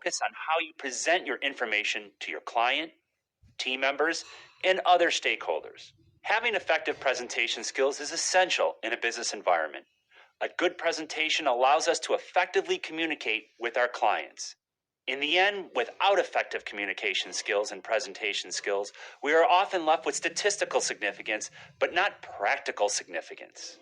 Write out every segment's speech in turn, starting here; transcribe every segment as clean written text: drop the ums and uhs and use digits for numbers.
focus on how you present your information to your client, team members, and other stakeholders. Having effective presentation skills is essential in a business environment. A good presentation allows us to effectively communicate with our clients. In the end, without effective communication skills and presentation skills, we are often left with statistical significance, but not practical significance.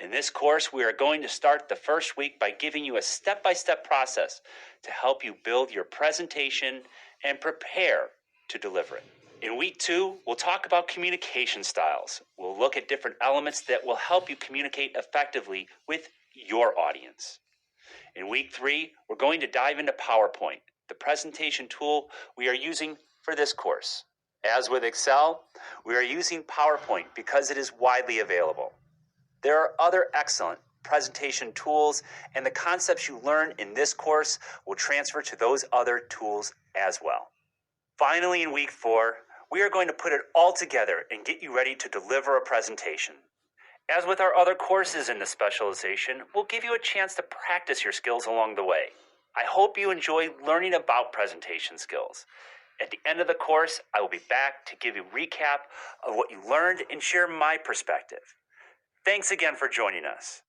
In this course, we are going to start the first week by giving you a step-by-step process to help you build your presentation and prepare to deliver it. In week 2, we'll talk about communication styles. We'll look at different elements that will help you communicate effectively with your audience. In week 3, we're going to dive into PowerPoint, the presentation tool we are using for this course. As with Excel, we are using PowerPoint because it is widely available. There are other excellent presentation tools, and the concepts you learn in this course will transfer to those other tools as well. Finally, in week 4, we are going to put it all together and get you ready to deliver a presentation. As with our other courses in this specialization, we'll give you a chance to practice your skills along the way. I hope you enjoy learning about presentation skills. At the end of the course, I will be back to give you a recap of what you learned and share my perspective. Thanks again for joining us.